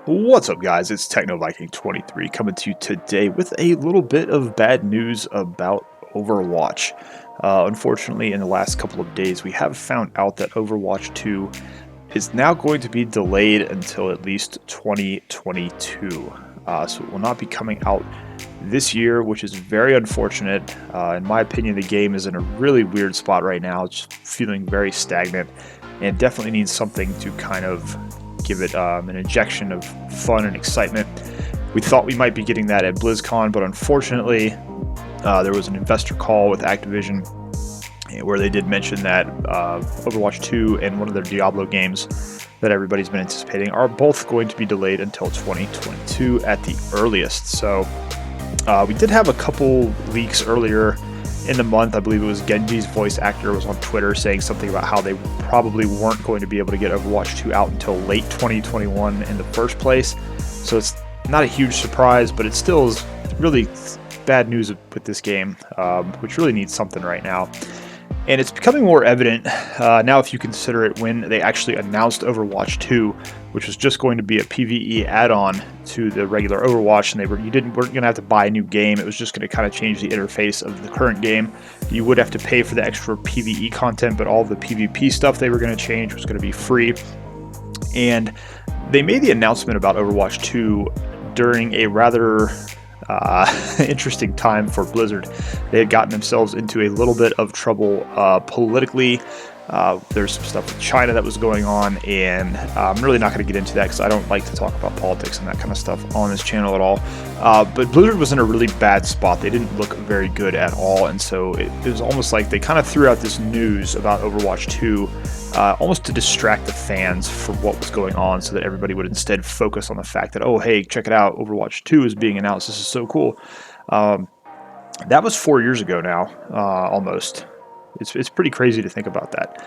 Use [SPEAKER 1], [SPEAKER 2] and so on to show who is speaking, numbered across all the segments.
[SPEAKER 1] What's up, guys? It's TechnoViking23 coming to you today with a little bit of bad news about Overwatch. Unfortunately, in the last couple of days, we have found out that Overwatch 2 is now going to be delayed until at least 2022. So it will not be coming out this year, which is very unfortunate. In my opinion, the game is in a really weird spot right now. It's feeling very stagnant and definitely needs something to kind of give it an injection of fun and excitement. We thought we might be getting that at BlizzCon, but unfortunately, there was an investor call with Activision where they did mention that Overwatch 2 and one of their Diablo games that everybody's been anticipating are both going to be delayed until 2022 at the earliest. So we did have a couple leaks earlier in the month. I believe it was Genji's voice actor was on Twitter saying something about how they probably weren't going to be able to get Overwatch 2 out until late 2021 in the first place. So it's not a huge surprise, but it still is really bad news with this game, which really needs something right now. And it's becoming more evident now if you consider it when they actually announced Overwatch 2, which was just going to be a PvE add-on to the regular Overwatch, and weren't going to have to buy a new game. It was just going to kind of change the interface of the current game. You would have to pay for the extra PvE content, but all the PvP stuff they were going to change was going to be free. And they made the announcement about Overwatch 2 during a rather interesting time for Blizzard. They had gotten themselves into a little bit of trouble politically. There's some stuff with China that was going on, and I'm really not going to get into that because I don't like to talk about politics and that kind of stuff on this channel at all. But Blizzard was in a really bad spot. They didn't look very good at all, and so it was almost like they kind of threw out this news about Overwatch 2 almost to distract the fans from what was going on, so that everybody would instead focus on the fact that, oh, hey, check it out, Overwatch 2 is being announced. This is so cool. That was 4 years ago now, almost. It's pretty crazy to think about that.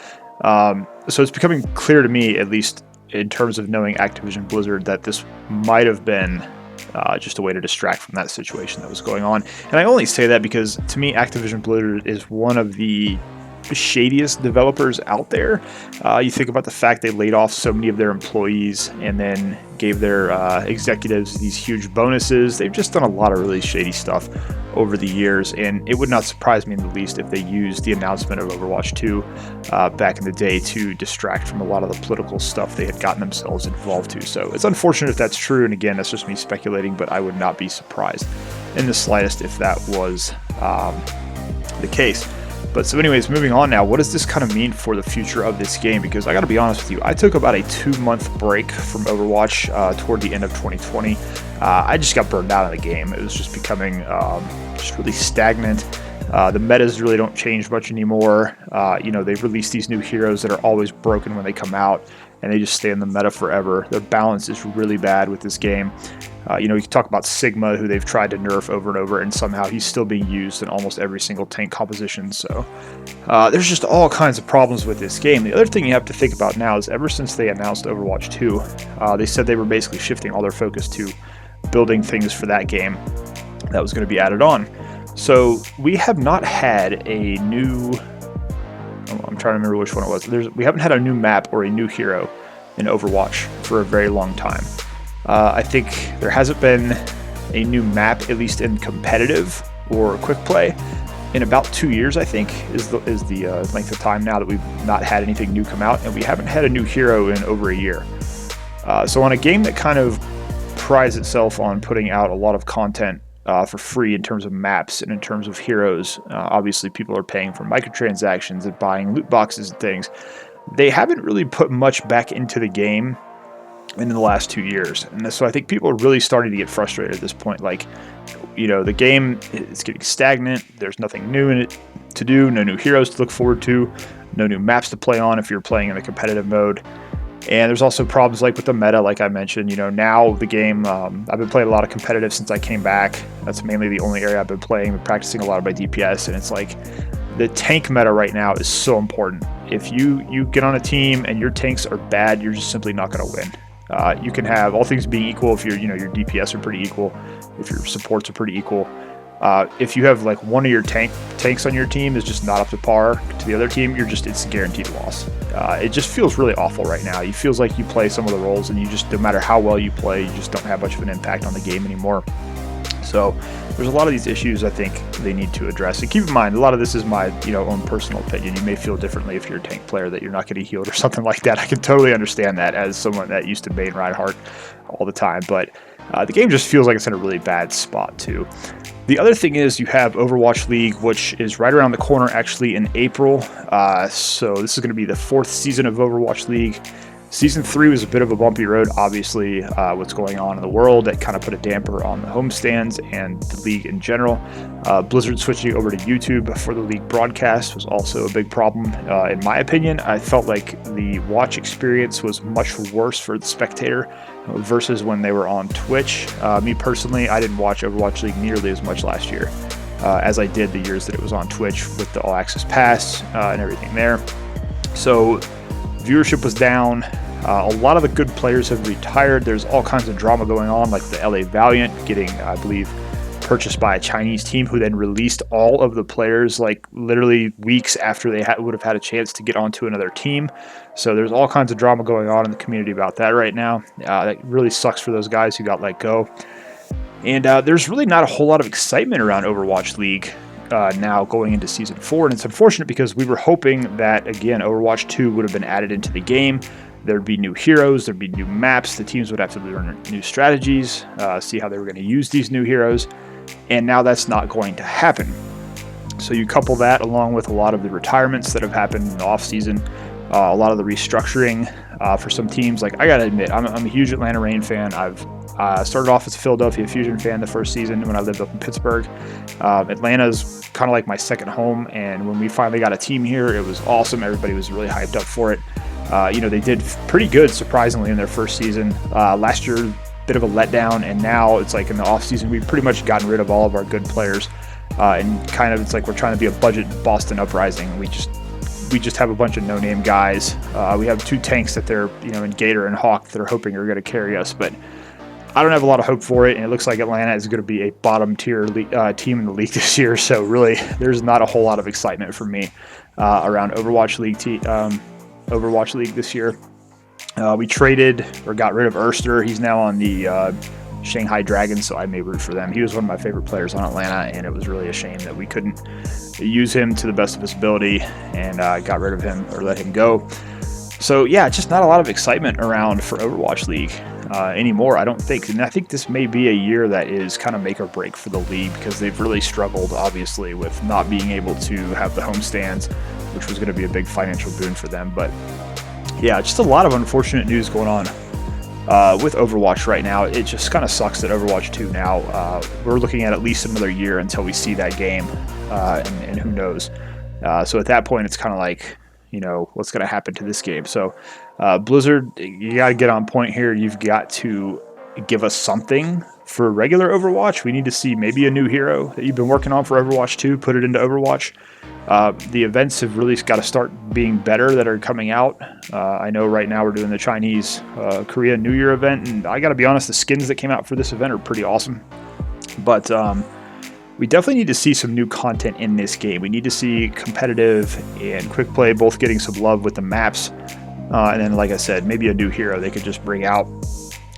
[SPEAKER 1] So it's becoming clear to me, at least in terms of knowing Activision-Blizzard, that this might have been just a way to distract from that situation that was going on. And I only say that because, to me, Activision-Blizzard is one of the shadiest developers out there. You think about the fact they laid off so many of their employees and then gave their executives these huge bonuses. They've just done a lot of really shady stuff over the years, and it would not surprise me in the least if they used the announcement of Overwatch 2 back in the day to distract from a lot of the political stuff they had gotten themselves involved to. So it's unfortunate if that's true, and again, that's just me speculating, but I would not be surprised in the slightest if that was the case. But so anyways, moving on now, what does this kind of mean for the future of this game? Because I got to be honest with you, I took about a 2-month break from Overwatch toward the end of 2020. I just got burned out of the game. It was just becoming just really stagnant. The metas really don't change much anymore. They've released these new heroes that are always broken when they come out, and they just stay in the meta forever. Their balance is really bad with this game. You can talk about Sigma, who they've tried to nerf over and over, and somehow he's still being used in almost every single tank composition. So there's just all kinds of problems with this game. The other thing you have to think about now is ever since they announced Overwatch 2, they said they were basically shifting all their focus to building things for that game that was going to be added on. So we have not had a new... I'm trying to remember which one it was. We haven't had a new map or a new hero in Overwatch for a very long time. I think there hasn't been a new map, at least in competitive or quick play, in about 2 years, I think, is the length of time now that we've not had anything new come out, and we haven't had a new hero in over a year. So on a game that kind of prides itself on putting out a lot of content for free in terms of maps and in terms of heroes, obviously people are paying for microtransactions and buying loot boxes and things. They haven't really put much back into the game in the last 2 years, and so I think people are really starting to get frustrated at this point. Like, the game is getting stagnant. There's nothing new in it to do, no new heroes to look forward to, no new maps to play on if you're playing in the competitive mode. And there's also problems like with the meta, like I mentioned. Now the game, I've been playing a lot of competitive since I came back. That's mainly the only area I've been playing, practicing a lot of my DPS, and it's like the tank meta right now is so important. If you get on a team and your tanks are bad, you're just simply not going to win. You can have all things being equal if your DPS are pretty equal, if your supports are pretty equal. If you have like one of your tanks on your team is just not up to par to the other team, it's a guaranteed loss. It just feels really awful right now. It feels like you play some of the roles and no matter how well you play, you just don't have much of an impact on the game anymore. So there's a lot of these issues I think they need to address. And keep in mind, a lot of this is my own personal opinion. You may feel differently if you're a tank player that you're not getting healed or something like that. I can totally understand that as someone that used to main Reinhardt all the time. But the game just feels like it's in a really bad spot too. The other thing is you have Overwatch League, which is right around the corner actually in April. So this is going to be the 4th season of Overwatch League. Season 3 was a bit of a bumpy road, obviously, what's going on in the world. That kind of put a damper on the homestands and the league in general. Blizzard switching over to YouTube for the league broadcast was also a big problem. In my opinion, I felt like the watch experience was much worse for the spectator versus when they were on Twitch. Me personally, I didn't watch Overwatch League nearly as much last year as I did the years that it was on Twitch with the All Access Pass and everything there. So viewership was down. A lot of the good players have retired. There's all kinds of drama going on, like the LA Valiant getting, I believe, purchased by a Chinese team who then released all of the players like literally weeks after they would have had a chance to get onto another team. So there's all kinds of drama going on in the community about that right now. That really sucks for those guys who got let go. And there's really not a whole lot of excitement around Overwatch League now going into Season 4. And it's unfortunate because we were hoping that, again, Overwatch 2 would have been added into the game. There'd be new heroes, there'd be new maps, the teams would have to learn new strategies, see how they were going to use these new heroes, and now that's not going to happen. So you couple that along with a lot of the retirements that have happened in the offseason, a lot of the restructuring for some teams. Like, I gotta admit, I'm a huge Atlanta Reign fan. I've started off as a Philadelphia Fusion fan the first season when I lived up in Pittsburgh. Atlanta's kind of like my second home, and when we finally got a team here, it was awesome. Everybody was really hyped up for it. They did pretty good, surprisingly, in their first season. Last year, bit of a letdown, and now it's like in the offseason, we've pretty much gotten rid of all of our good players. And kind of it's like we're trying to be a budget Boston Uprising. We just have a bunch of no-name guys. We have 2 tanks that they're, in Gator and Hawk that are hoping are going to carry us, but I don't have a lot of hope for it, and it looks like Atlanta is going to be a bottom-tier team in the league this year, so really, there's not a whole lot of excitement for me around Overwatch League this year. We traded or got rid of Erster. He's now on the Shanghai Dragons, so I may root for them. He was one of my favorite players on Atlanta, and it was really a shame that we couldn't use him to the best of his ability and got rid of him or let him go. So yeah, just not a lot of excitement around for Overwatch League anymore, I don't think. And I think this may be a year that is kind of make or break for the league because they've really struggled, obviously, with not being able to have the homestands, which was going to be a big financial boon for them. But yeah, just a lot of unfortunate news going on with Overwatch right now. It just kind of sucks that Overwatch 2 now, we're looking at least another year until we see that game, and who knows. So at that point, it's kind of like, what's going to happen to this game. So Blizzard, you got to get on point here. You've got to give us something for regular Overwatch. We need to see maybe a new hero that you've been working on for Overwatch 2, put it into Overwatch. The events have really got to start being better that are coming out. I know right now we're doing the Chinese Korea New Year event, and I got to be honest, the skins that came out for this event are pretty awesome. But we definitely need to see some new content in this game. We need to see competitive and quick play both getting some love with the maps. And then, like I said, maybe a new hero they could just bring out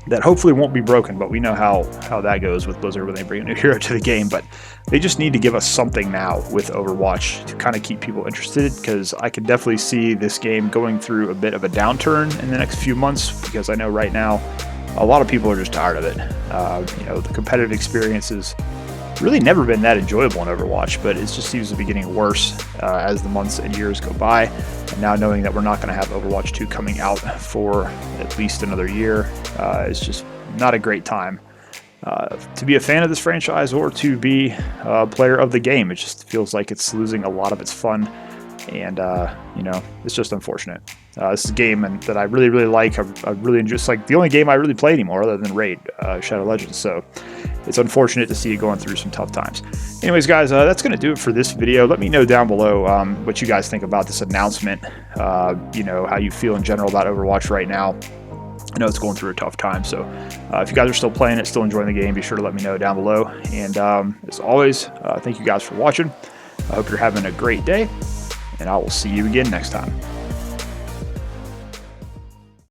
[SPEAKER 1] that hopefully won't be broken, but we know how that goes with Blizzard when they bring a new hero to the game. But they just need to give us something now with Overwatch to kind of keep people interested, because I can definitely see this game going through a bit of a downturn in the next few months, because I know right now a lot of people are just tired of it. The competitive experience has really never been that enjoyable in Overwatch, but it just seems to be getting worse as the months and years go by. And now knowing that we're not going to have Overwatch 2 coming out for at least another year is just not a great time to be a fan of this franchise or to be a player of the game. It just feels like it's losing a lot of its fun, and it's just unfortunate. This is a game that I really, really like. I really enjoy. It's like the only game I really play anymore other than Raid, Shadow Legends. So it's unfortunate to see it going through some tough times. Anyways, guys, that's going to do it for this video. Let me know down below what you guys think about this announcement. How you feel in general about Overwatch right now. I know it's going through a tough time. So if you guys are still playing it, still enjoying the game, be sure to let me know down below. And as always, thank you guys for watching. I hope you're having a great day, and I will see you again next time.